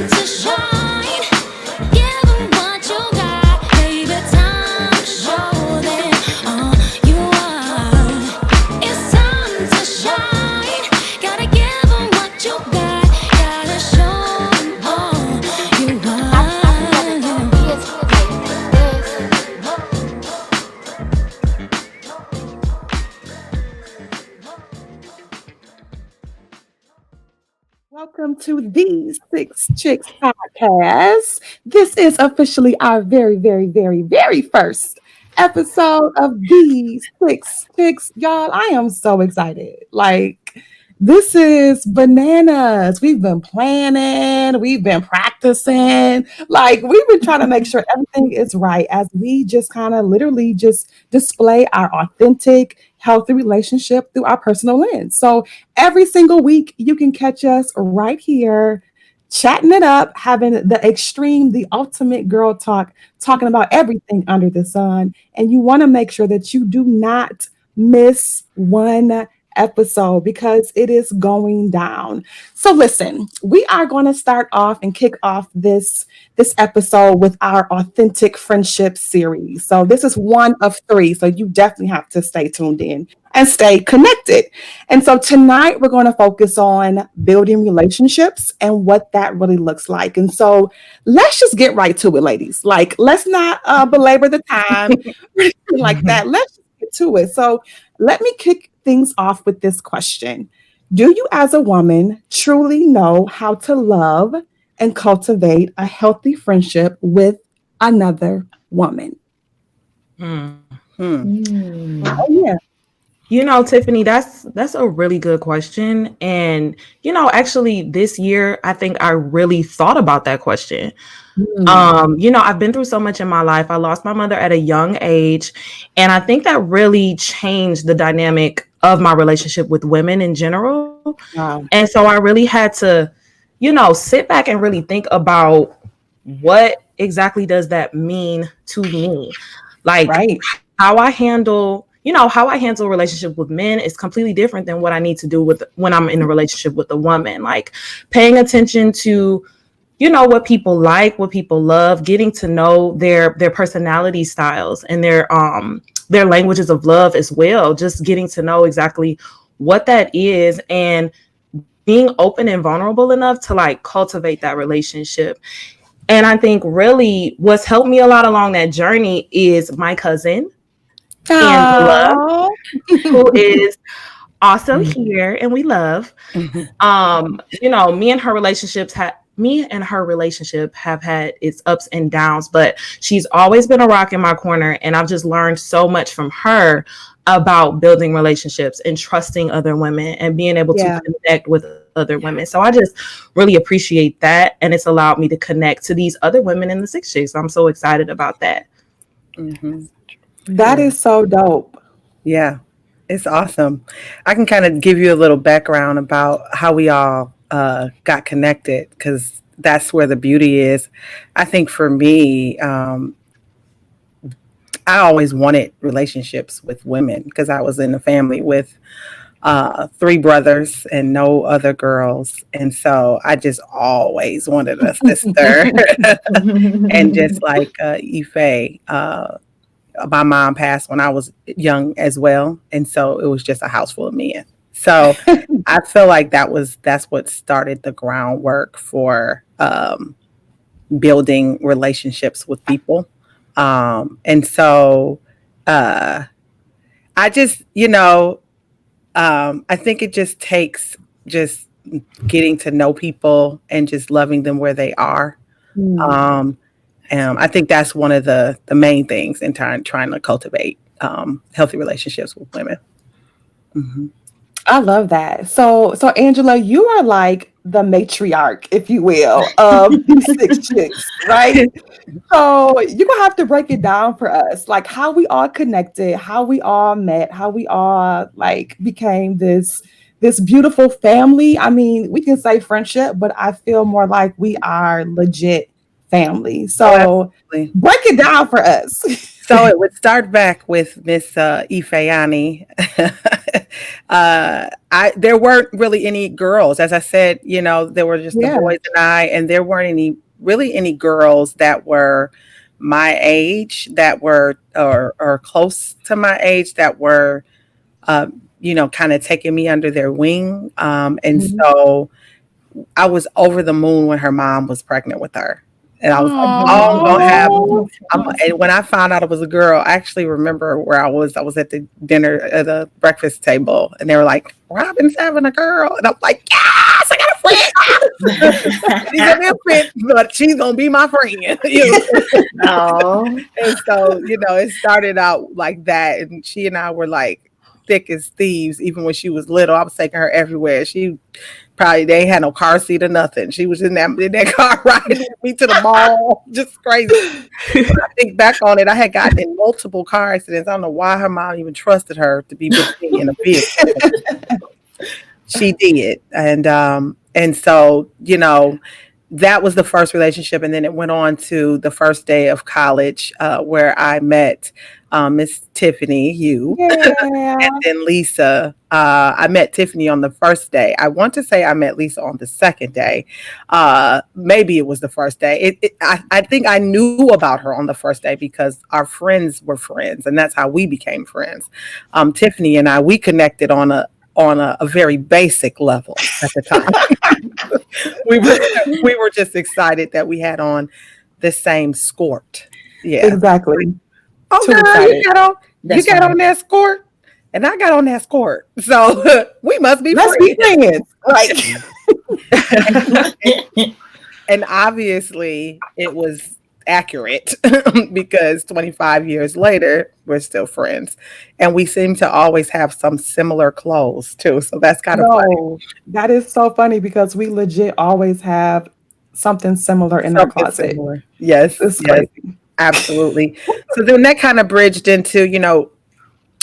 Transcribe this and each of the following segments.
to shine. Give 'em what you got, baby. Time to show them all you are. It's time to shine. Gotta give 'em what you got. Gotta show 'em all you Welcome to the Six Chicks podcast. This is officially our very, very, very, very first episode of the Six Chicks. Y'all, I am so excited. This is bananas. We've been planning, we've been practicing. We've been trying to make sure everything is right as we just kind of literally just display our authentic, healthy relationship through our personal lens. So every single week, you can catch us right here, chatting it up, having the extreme, the ultimate girl talk, talking about everything under the sun. And you want to make sure that you do not miss one episode because it is going down. So listen, we are going to start off and kick off this episode with our authentic friendship series. So this is one of three, so you definitely have to stay tuned in and stay connected. And so tonight we're going to focus on building relationships and what that really looks like. And so let's just get right to it, ladies. Let's not belabor the time like that. Let's just get to it. So let me kick things off with this question. Do you, as a woman, truly know how to love and cultivate a healthy friendship with another woman? Hmm. Oh, yeah. Tiffany, that's a really good question. And, actually this year, I think I really thought about that question. I've been through so much in my life. I lost my mother at a young age. And I think that really changed the dynamic of my relationship with women in general. Wow. And so I really had to, sit back and really think about what exactly does that mean to me? Right. How I handle a relationship with men is completely different than what I need to do with when I'm in a relationship with a woman. Paying attention to, what people like, what people love, getting to know their personality styles and their languages of love as well. Just getting to know exactly what that is and being open and vulnerable enough to cultivate that relationship. And I think really what's helped me a lot along that journey is my cousin, Angela, Oh. who is also here and we love. Me and her relationship have had its ups and downs, but she's always been a rock in my corner. And I've just learned so much from her about building relationships and trusting other women and being able to connect with other women. So I just really appreciate that. And it's allowed me to connect to these other women in the Six Chicks. I'm so excited about that. That is so dope. Yeah, it's awesome. I can kind of give you a little background about how we all got connected because that's where the beauty is. I think for me, I always wanted relationships with women because I was in a family with three brothers and no other girls. And so I just always wanted a sister. And just like Ife, my mom passed when I was young as well. And so it was just a house full of men. So I feel like that's what started the groundwork for building relationships with people. And so I just, I think it just takes just getting to know people and just loving them where they are. I think that's one of the main things in trying to cultivate healthy relationships with women. Mm-hmm. I love that. So Angela, you are like the matriarch, if you will, of these Six Chicks, right? So you're gonna have to break it down for us, like how we all connected, how we all met, how we all became this beautiful family. I mean, we can say friendship, but I feel more like we are legit family. So break it down for us. So it would start back with Miss Ifeani. there weren't really any girls. As I said, there were just the Yeah. boys and I, and there weren't any girls that were my age, that were or close to my age, that were kind of taking me under their wing. And Mhm. so I was over the moon when her mom was pregnant with her. And I was like, oh, I'm gonna have. Oh, And when I found out it was a girl, I actually remember where I was. I was at the dinner at the breakfast table, and they were like, "Robin's having a girl," and I'm like, "Yes, I got a friend. She's gonna be a friend, but she's gonna be my friend." Oh, And so, it started out like that, and she and I were like thick as thieves. Even when she was little, I was taking her everywhere. She probably they ain't had no car seat or nothing. She was in that car riding with me to the mall, just crazy. When I think back on it, I had gotten in multiple car accidents. I don't know why her mom even trusted her to be with me in a vehicle. She did, and so that was the first relationship, and then it went on to the first day of college, where I met Miss Tiffany, you, yeah. and then Lisa. I met Tiffany on the first day. I want to say I met Lisa on the second day. Maybe it was the first day. I think I knew about her on the first day because our friends were friends, and that's how we became friends. Tiffany and I, we connected on a very basic level at the time. we were just excited that we had on the same skort. Yeah. Exactly. Oh, Too girl, excited. you got that's on funny. that skort, and I got on that skort, so we must be Let's be friends. friends. Right. And obviously it was accurate because 25 years later we're still friends, and we seem to always have some similar clothes too, so that's kind of funny. No, that is so funny because we legit always have something similar in our Something closet. similar. Yes, It's yes, crazy. absolutely. So then that kind of bridged into,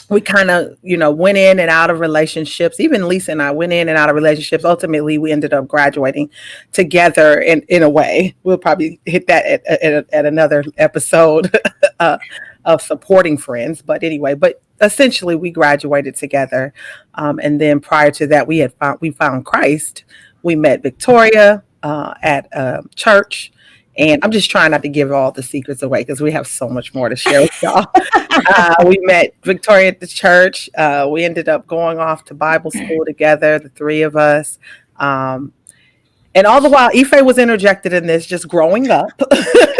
we kind of, went in and out of relationships. Even Lisa and I went in and out of relationships. Ultimately, we ended up graduating together in a way. We'll probably hit that at another episode of supporting friends. But anyway, essentially we graduated together. And then prior to that, we found Christ. We met Victoria at church. And I'm just trying not to give all the secrets away because we have so much more to share with y'all. We met Victoria at the church. We ended up going off to Bible school together, the three of us. And all the while, Ife was interjected in this, just growing up.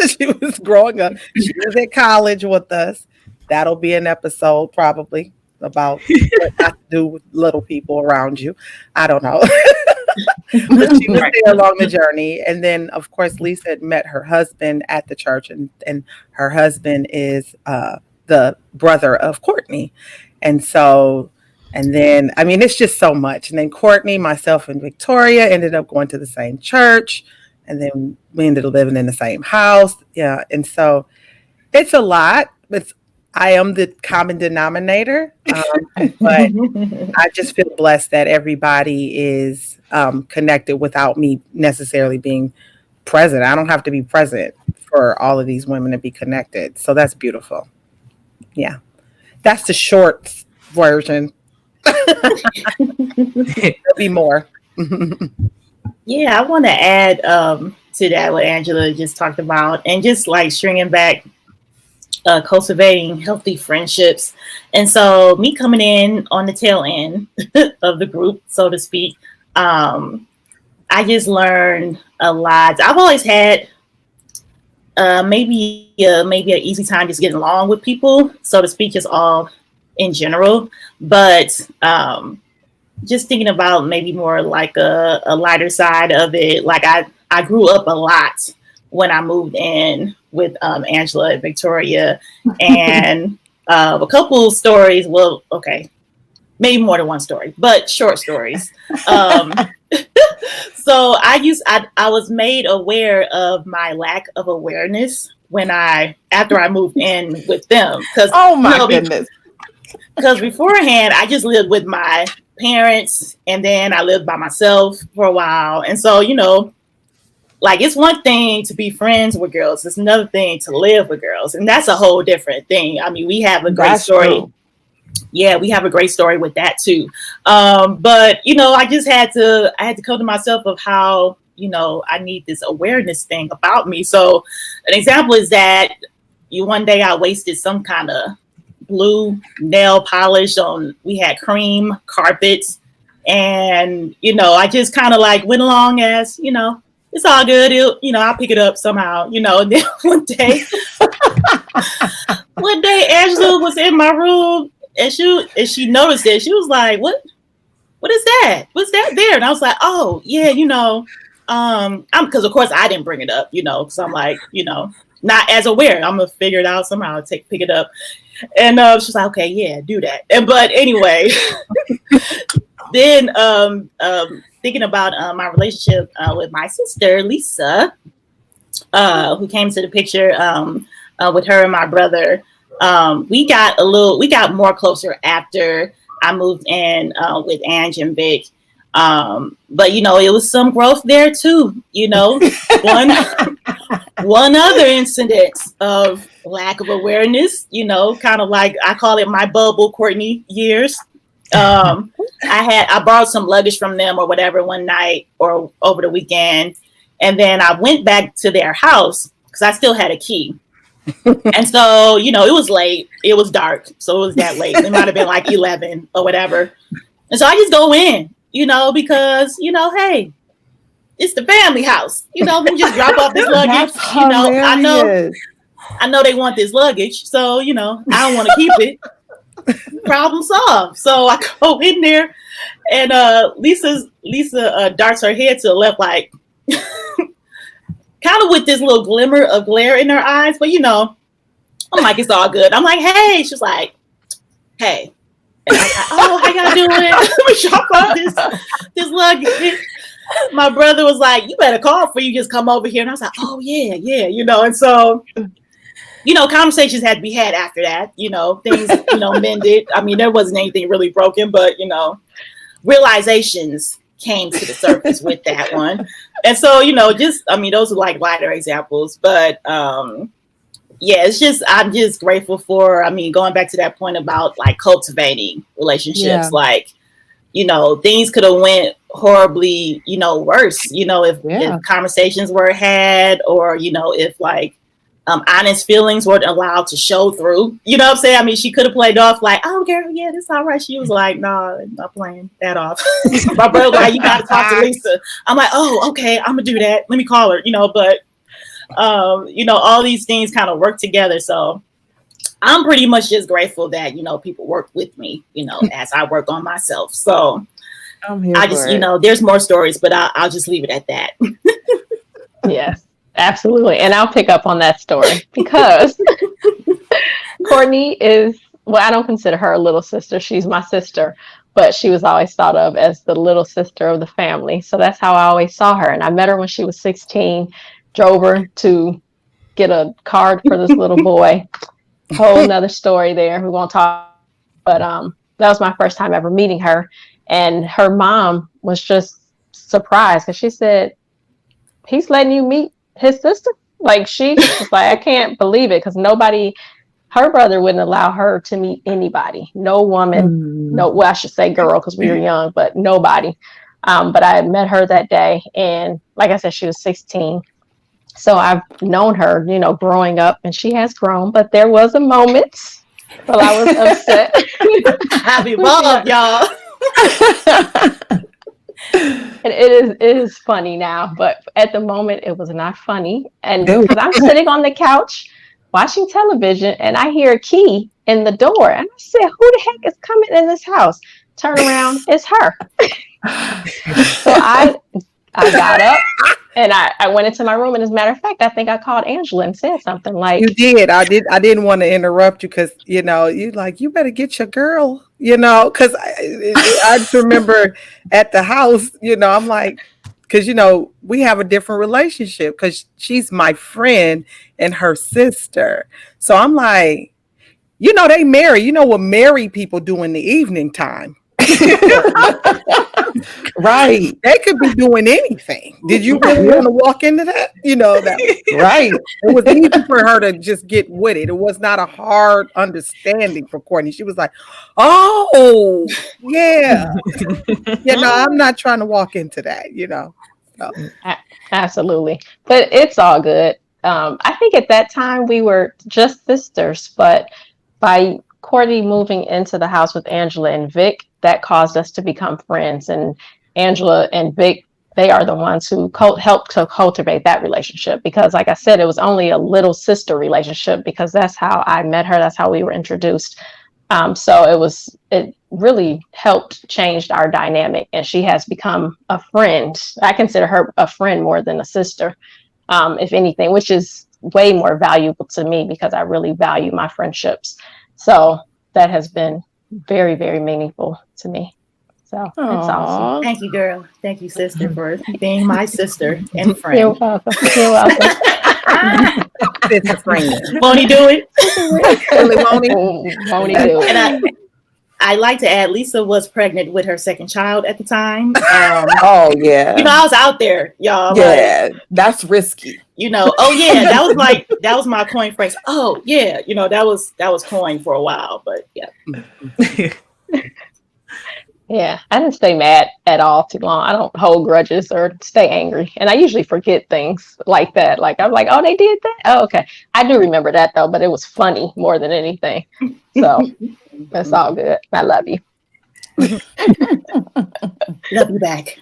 She was growing up. She was at college with us. That'll be an episode probably about what not to do with little people around you. I don't know. But she was there along the journey. And then, of course, Lisa had met her husband at the church, and her husband is the brother of Courtney. And so, and then, I mean, it's just so much. And then Courtney, myself, and Victoria ended up going to the same church. And then we ended up living in the same house. Yeah. And so it's a lot. I am the common denominator. But I just feel blessed that everybody is connected without me necessarily being present. I don't have to be present for all of these women to be connected. So that's beautiful. Yeah. That's the short version. There'll be more. Yeah, I want to add to that what Angela just talked about, and just like stringing back, cultivating healthy friendships. And so, me coming in on the tail end of the group, so to speak, I just learned a lot. I've always had maybe an easy time just getting along with people, so to speak, just all in general. But just thinking about maybe more like a lighter side of it, like I grew up a lot when I moved in with Angela and Victoria, and a couple stories. Well, okay, maybe more than one story, but short stories. So I was made aware of my lack of awareness after I moved in with them, because Oh my goodness. because beforehand I just lived with my parents, and then I lived by myself for a while. And so, like, it's one thing to be friends with girls, it's another thing to live with girls, and that's a whole different thing. I mean, we have a great That's story. true. yeah, we have a great story with that too. But I just I had to come to myself of how, I need this awareness thing about me. So an example is that one day I wasted some kind of blue nail polish on, we had cream carpets. And, I just kind of like went along as, it's all good. I'll pick it up somehow, and then one day Angela was in my room and she noticed it. She was like, what is that? What's that there? And I was like, oh yeah, because of course I didn't bring it up, because I'm like, not as aware. I'm gonna figure it out somehow, pick it up. And she's like, okay, yeah, do that. But anyway, then thinking about my relationship with my sister Lisa, who came to the picture with her and my brother. We got more closer after I moved in with Ange and Vic. But it was some growth there too. One other incident of lack of awareness, kind of like I call it my bubble Courtney years. I borrowed some luggage from them or whatever one night or over the weekend, and then I went back to their house because I still had a key. And so, it was late. It was dark. So it was that late. It might have been like 11 or whatever. And so I just go in, because, hey, it's the family house. Let me just drop off this luggage. I know they want this luggage. So, I don't want to keep it. Problem solved. So I go in there and Lisa darts her head to the left, like kind of with this little glimmer of glare in her eyes, but I'm like, it's all good. I'm like, hey. She's like, hey. And I'm like, oh, how y'all doing? Let me drop off this luggage. My brother was like, you better call before you just come over here. And I was like, oh yeah, and so conversations had to be had after that, things, mended. I mean, there wasn't anything really broken, but realizations came to the surface with that one. And so, those are like lighter examples, but I'm just grateful for, going back to that point about like cultivating relationships, like, things could have went horribly, worse, if conversations were had, or, if like, honest feelings weren't allowed to show through. You know what I'm saying? She could have played off like, oh girl, yeah, this all right. She was like, nah, I'm not playing that off. My brother was like, you gotta talk to Lisa. I'm like, oh, okay, I'm gonna do that. Let me call her, but all these things kind of work together. So I'm pretty much just grateful that, people work with me, as I work on myself. So I just, there's more stories, but I'll just leave it at that. Yes. Absolutely. And I'll pick up on that story because Courtney I don't consider her a little sister. She's my sister, but she was always thought of as the little sister of the family. So that's how I always saw her. And I met her when she was 16, drove her to get a card for this little boy. Whole nother story there. We won't talk, but that was my first time ever meeting her. And her mom was just surprised because she said, he's letting you meet his sister? Like, she was like, I can't believe it, because her brother wouldn't allow her to meet anybody. No woman, I should say girl, because we were young, but nobody. But I had met her that day, and like I said, she was 16. So I've known her, growing up, and she has grown, but there was a moment while I was upset. I've evolved, y'all. And it is funny now, but at the moment it was not funny. And because I'm sitting on the couch watching television and I hear a key in the door, and I said, who the heck is coming in this house? Turn around, it's her. So I got up and I went into my room, and as a matter of fact, I think I called Angela and said something like, you did. I didn't want to interrupt you because you like, you better get your girl, because I just remember at the house, I'm like, because we have a different relationship because she's my friend and her sister. So I'm like, they marry, what married people do in the evening time. Right. They could be doing anything. Did you really Yeah. want to walk into that? Right. It was easy for her to just get with it. It was not a hard understanding for Courtney. She was like, "Oh, yeah, no, I'm not trying to walk into that." So, Absolutely. But it's all good. I think at that time we were just sisters, but by Courtney moving into the house with Angela and Vic, that caused us to become friends. And Angela and Vic, they are the ones who helped to cultivate that relationship because, like I said, it was only a little sister relationship because that's how I met her. That's how we were introduced. So it really helped change our dynamic, and she has become a friend. I consider her a friend more than a sister, if anything, which is way more valuable to me because I really value my friendships. So that has been very, very meaningful to me. So it's awesome. Aw. Thank you, girl. Thank you, sister, for being my sister and You're friend. welcome. You're welcome. it's a friend. Won't he do it? Really, won't he? Won't he do it? And I like to add, Lisa was pregnant with her second child at the time. Oh yeah. I was out there, y'all. Yeah, that's risky. Oh yeah, that was my coin phrase. Oh yeah, that was coined for a while, but yeah. Yeah, I didn't stay mad at all too long. I don't hold grudges or stay angry. And I usually forget things like that. Like, I'm like, oh, they did that? Oh, okay. I do remember that, though, but it was funny more than anything. So that's all good. I love you. Love you back.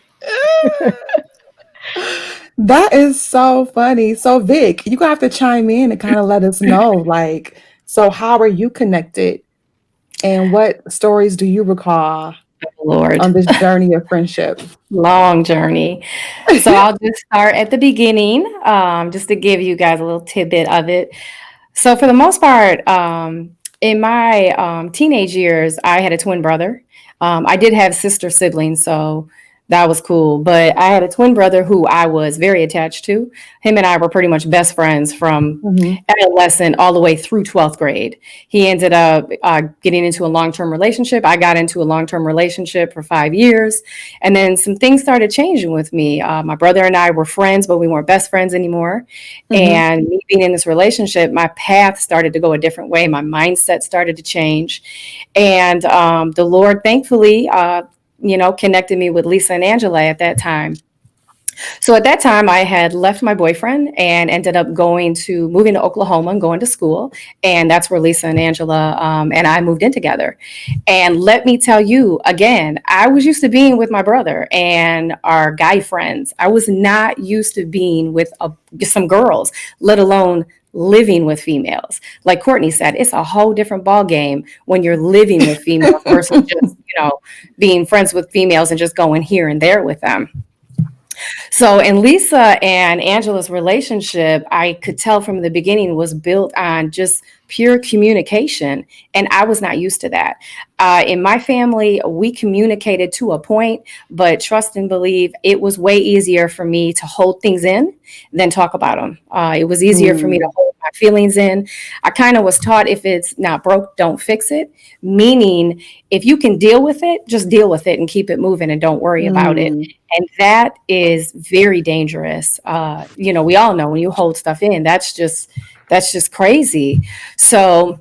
That is so funny. So Vic, you're gonna have to chime in and kind of let us know, like, so how are you connected? And what stories do you recall Lord, on this journey of friendship? long journey. So I'll just start at the beginning, just to give you guys a little tidbit of it. So for the most part, in my teenage years, I had a twin brother. I did have sister siblings, so that was cool. But I had a twin brother who I was very attached to. Him and I were pretty much best friends from adolescent all the way through 12th grade. He ended up getting into a long-term relationship. I got into a long-term relationship for 5 years. And then some things started changing with me. My brother and I were friends, but we weren't best friends anymore. And me being in this relationship, my path started to go a different way. My mindset started to change. And the Lord, thankfully, connected me with Lisa and Angela at that time. So at that time, I had left my boyfriend and ended up moving to Oklahoma and going to school. And that's where Lisa and Angela and I moved in together. And let me tell you, again, I was used to being with my brother and our guy friends. I was not used to being with some girls, let alone living with females. Like Courtney said, it's a whole different ball game when you're living with females versus just, being friends with females and just going here and there with them. So in Lisa and Angela's relationship, I could tell from the beginning was built on just pure communication. And I was not used to that. In my family, we communicated to a point, but trust and believe it was way easier for me to hold things in than talk about them. It was easier for me to hold my feelings in. I kind of was taught if it's not broke, don't fix it. Meaning, if you can deal with it, just deal with it and keep it moving and don't worry about it. And that is very dangerous. We all know when you hold stuff in, that's just crazy. So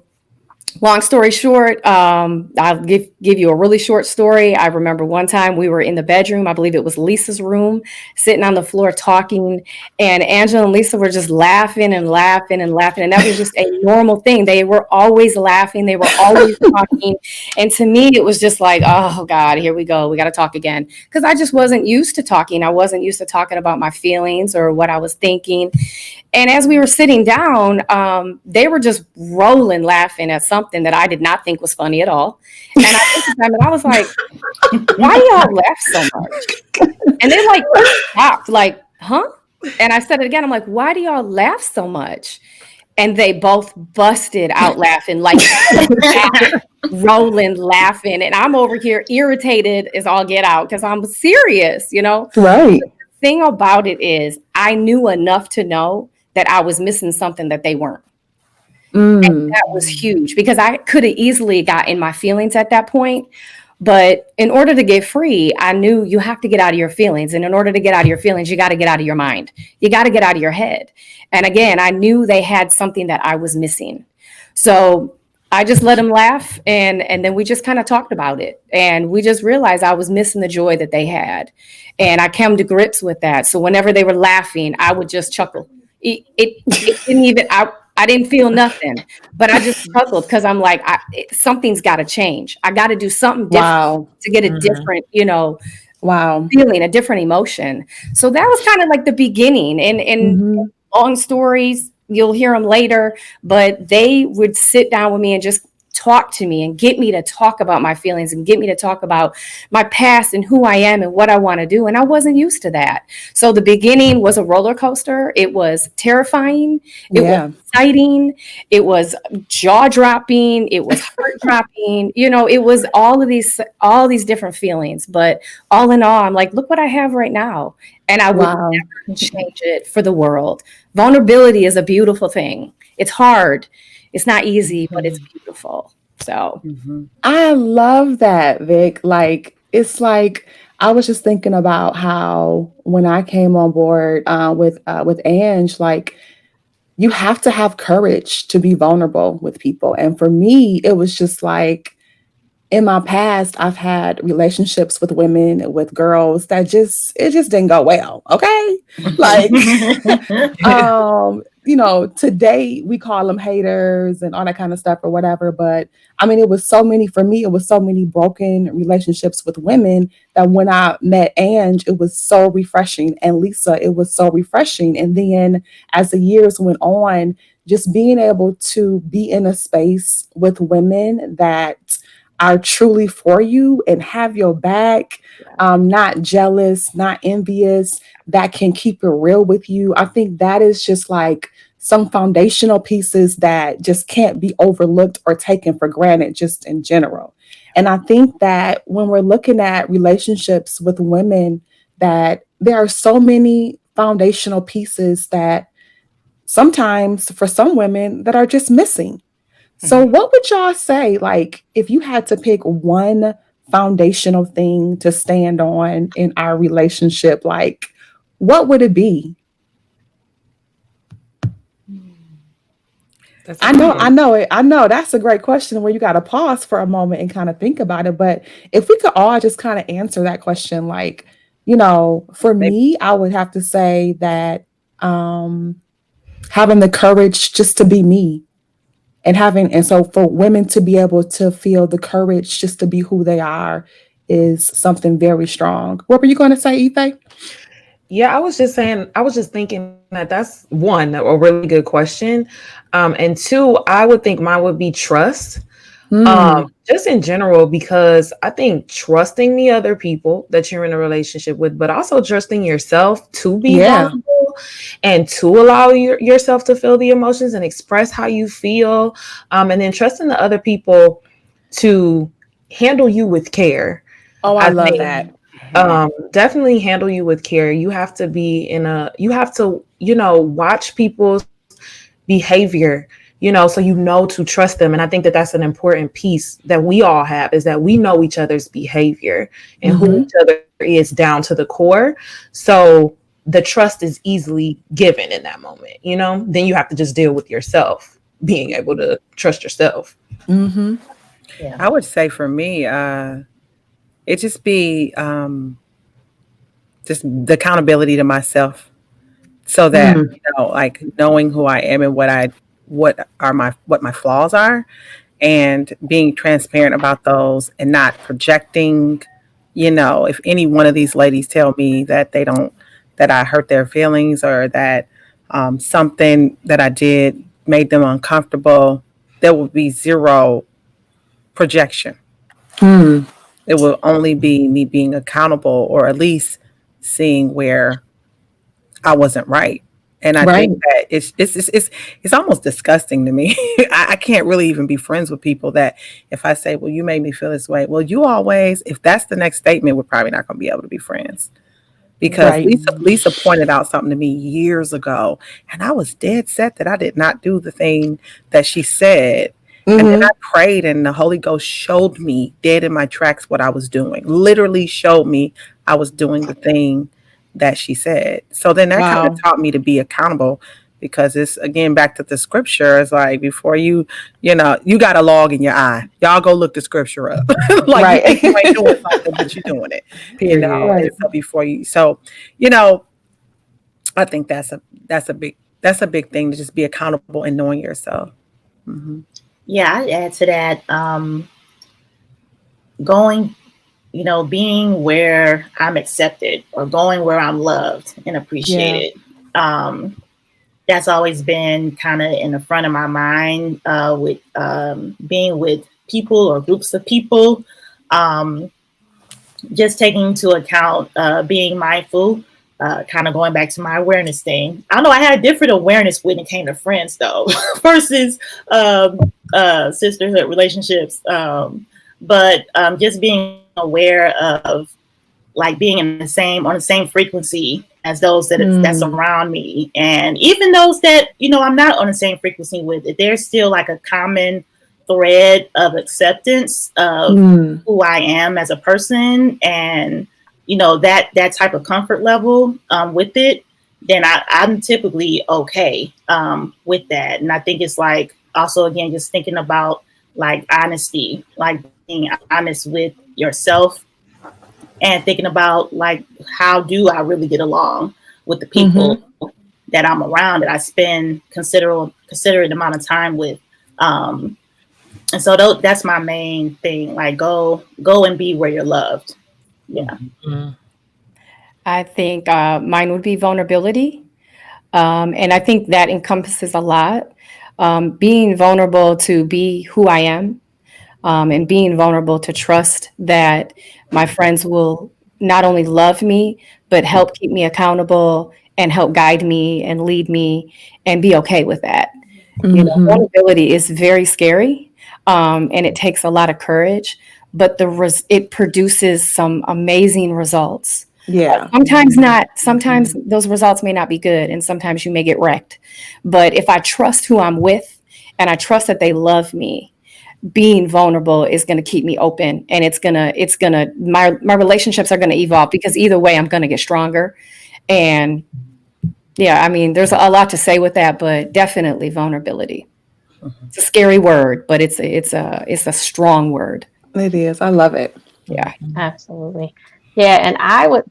long story short, I'll give you a really short story. I remember one time we were in the bedroom. I believe it was Lisa's room, sitting on the floor talking. And Angela and Lisa were just laughing and laughing and laughing. And that was just a normal thing. They were always laughing. They were always talking. And to me, it was just like, oh, God, here we go. We got to talk again. Because I just wasn't used to talking. I wasn't used to talking about my feelings or what I was thinking. And as we were sitting down, they were just rolling laughing at something that I did not think was funny at all. And I looked at them and I was like, why y'all laugh so much? And they like stopped, like, huh? And I said it again. I'm like, why do y'all laugh so much? And they both busted out laughing, like rolling, laughing. And I'm over here irritated as all get out because I'm serious, Right. The thing about it is I knew enough to know that I was missing something that they weren't. And that was huge because I could have easily got in my feelings at that point. But in order to get free, I knew you have to get out of your feelings. And in order to get out of your feelings, you got to get out of your mind. You got to get out of your head. And again, I knew they had something that I was missing. So I just let them laugh, and then we just kind of talked about it. And we just realized I was missing the joy that they had. And I came to grips with that. So whenever they were laughing, I would just chuckle. It didn't even I didn't feel nothing, but I just chuckled because I'm like, something's got to change. I got to do something different Wow. to get a different, Wow. feeling, a different emotion. So that was kind of like the beginning. And Mhm. long stories, you'll hear them later, but they would sit down with me and just talk to me and get me to talk about my feelings and get me to talk about my past and who I am and what I want to do. And I wasn't used to that. So the beginning was a roller coaster. It was terrifying. It was Yeah. exciting. It was jaw dropping. It was heart dropping. It was all these different feelings. But all in all, I'm like, look what I have right now. And I would Wow. never change it for the world. Vulnerability is a beautiful thing. It's hard. It's not easy, but it's beautiful. So, Mhm. I love that, Vic. Like, it's like I was just thinking about how when I came on board with Ange, like you have to have courage to be vulnerable with people. And for me, it was just like in my past, I've had relationships with women, with girls that it just didn't go well. Okay. Like today we call them haters and all that kind of stuff or whatever. But I mean, it was so many for me, it was so many broken relationships with women that when I met Ange, it was so refreshing. And Lisa, it was so refreshing. And then as the years went on, just being able to be in a space with women that are truly for you and have your back, not jealous, not envious, that can keep it real with you. I think that is just like some foundational pieces that just can't be overlooked or taken for granted, just in general. And I think that when we're looking at relationships with women, that there are so many foundational pieces that sometimes for some women that are just missing. So, what would y'all say, like, if you had to pick one foundational thing to stand on in our relationship, like, what would it be? That's a I good know, one. I know it. I know that's a great question where you got to pause for a moment and kind of think about it. But if we could all just kind of answer that question, like, for Maybe. me, I would have to say that um, having the courage just to be me, and so for women to be able to feel the courage just to be who they are is something very strong. What were you going to say, Ife? Yeah, I was just thinking that that's one, a really good question. And two, I would think mine would be trust. Hmm. Just in general, because I think trusting the other people that you're in a relationship with, but also trusting yourself to be Yeah. vulnerable and to allow yourself to feel the emotions and express how you feel. And then trusting the other people to handle you with care. Oh, I I love think that. Mhm. definitely handle you with care. You have to be you have to, watch people's behavior, so you know to trust them. And I think that that's an important piece that we all have, is that we know each other's behavior and who Hmm. each other is down to the core. So the trust is easily given in that moment, then you have to just deal with yourself, being able to trust yourself. Hmm. Yeah. I would say for me, it just be just the accountability to myself, so that Mm. like knowing who I am and what my flaws are, and being transparent about those and not projecting. If any one of these ladies tell me that they don't, that I hurt their feelings, or that something that I did made them uncomfortable, there will be zero projection. Mm. It will only be me being accountable, or at least seeing where I wasn't right. And I Right. think that it's almost disgusting to me. I can't really even be friends with people that, if I say, "Well, you made me feel this way," well, you always, if that's the next statement, we're probably not going to be able to be friends. Because Right. Lisa pointed out something to me years ago, and I was dead set that I did not do the thing that she said. And then Mhm. I prayed, and the Holy Ghost showed me dead in my tracks what I was doing. Literally showed me I was doing the thing that she said. So then that kind of Wow. taught me to be accountable, because it's again back to the scripture. It's like before you got a log in your eye. Y'all go look the scripture up. Like you think Right. you ain't doing something, but you're doing it. Period. Right. And so before you, so you know, I think that's a big thing, to just be accountable and knowing yourself. Hmm. Yeah, I'd add to that. Going, being where I'm accepted or going where I'm loved and Yeah. appreciated. Um, that's always been kind of in the front of my mind with being with people or groups of people. Um, just taking into account being mindful, kind of going back to my awareness thing. I know I had a different awareness when it came to friends, though, versus sisterhood relationships. But just being aware of like being in the same on the same frequency as those that's Mm. around me, and even those that I'm not on the same frequency with. There's still like a common thread of acceptance of Mm. who I am as a person, and that type of comfort level with it. Then I'm typically okay with that, and I think it's like also again just thinking about like honesty, like being honest with yourself and thinking about like how do I really get along with the people Mhm. that I'm around that I spend considerate amount of time with. Um, and so that's my main thing. Like go and be where you're loved. Yeah. Mm. I think mine would be vulnerability. And I think that encompasses a lot. Being vulnerable to be who I am, and being vulnerable to trust that my friends will not only love me, but help keep me accountable and help guide me and lead me and be okay with that. Mhm. Vulnerability is very scary, and it takes a lot of courage, but it produces some amazing results. Yeah. Sometimes not, sometimes those results may not be good, and sometimes you may get wrecked. But if I trust who I'm with and I trust that they love me, being vulnerable is going to keep me open, and my relationships are going to evolve because either way I'm going to get stronger. And yeah, I mean, there's a lot to say with that, but definitely vulnerability. It's a scary word, but it's a strong word. It is. I love it. Yeah. Absolutely. Yeah, and I would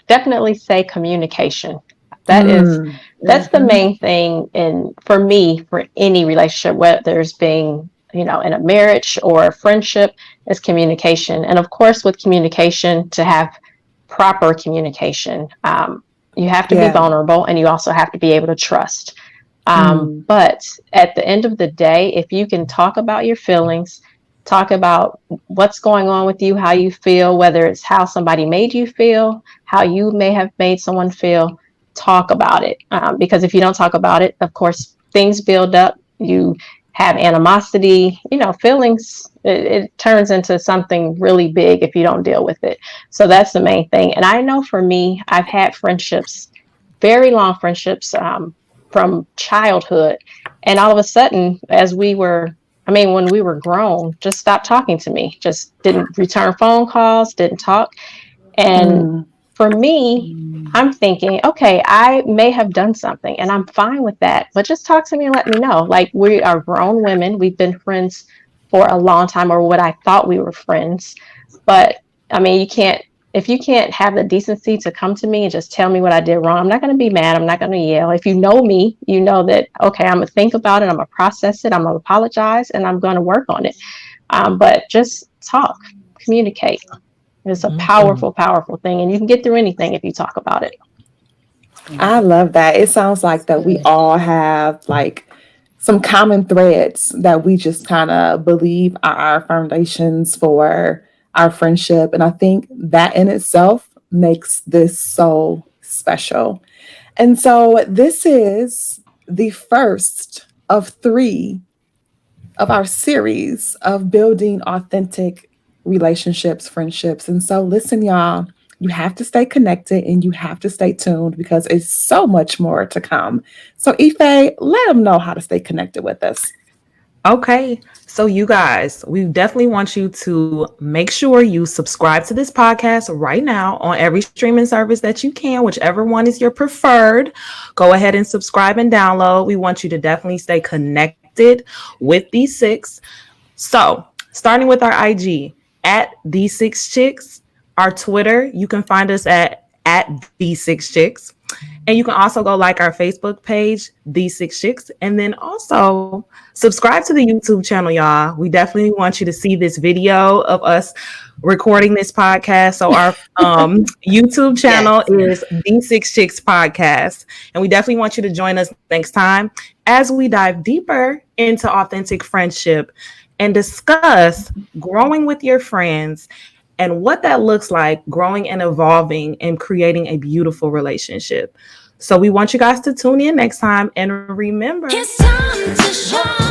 definitely say communication. That is Mm. that's the Mm-hmm. main thing in for me for any relationship, whether there's being, in a marriage or a friendship, is communication. And of course, with communication, to have proper communication, you have to be Yeah. vulnerable and you also have to be able to trust. Mm. But at the end of the day, if you can talk about your feelings, talk about what's going on with you, how you feel, whether it's how somebody made you feel, how you may have made someone feel, talk about it. Because if you don't talk about it, of course, things build up. You have animosity, feelings, it turns into something really big if you don't deal with it. So that's the main thing. And I know for me, I've had friendships, very long friendships, from childhood. And all of a sudden, when we were grown, just stopped talking to me, just didn't return phone calls, didn't talk. And Mm. for me, I'm thinking, okay, I may have done something and I'm fine with that, but just talk to me and let me know. Like, we are grown women, we've been friends for a long time, or what I thought we were friends. But I mean, if you can't have the decency to come to me and just tell me what I did wrong, I'm not going to be mad. I'm not going to yell. If you know me, you know that, okay, I'm going to think about it. I'm going to process it. I'm going to apologize and I'm going to work on it. But just talk, communicate. It's a powerful, powerful thing. And you can get through anything if you talk about it. I love that. It sounds like that we all have like some common threads that we just kind of believe are our foundations for our friendship. And I think that in itself makes this so special. And so this is the first of three of our series of building authentic relationships, friendships. And so, listen, y'all, you have to stay connected and you have to stay tuned because it's so much more to come. So, Ife, let them know how to stay connected with us. Okay. So, you guys, we definitely want you to make sure you subscribe to this podcast right now on every streaming service that you can, whichever one is your preferred. Go ahead and subscribe and download. We want you to definitely stay connected with these six. So, starting with our IG at these six chicks, our Twitter, you can find us at these six chicks. And you can also go like our Facebook page, These Six Chicks, and then also subscribe to the YouTube channel, y'all. We definitely want you to see this video of us recording this podcast. So our YouTube channel is These Six Chicks Podcast, and we definitely want you to join us next time as we dive deeper into authentic friendship and discuss growing with your friends and what that looks like growing and evolving and creating a beautiful relationship. So we want you guys to tune in next time and remember. It's time to shine.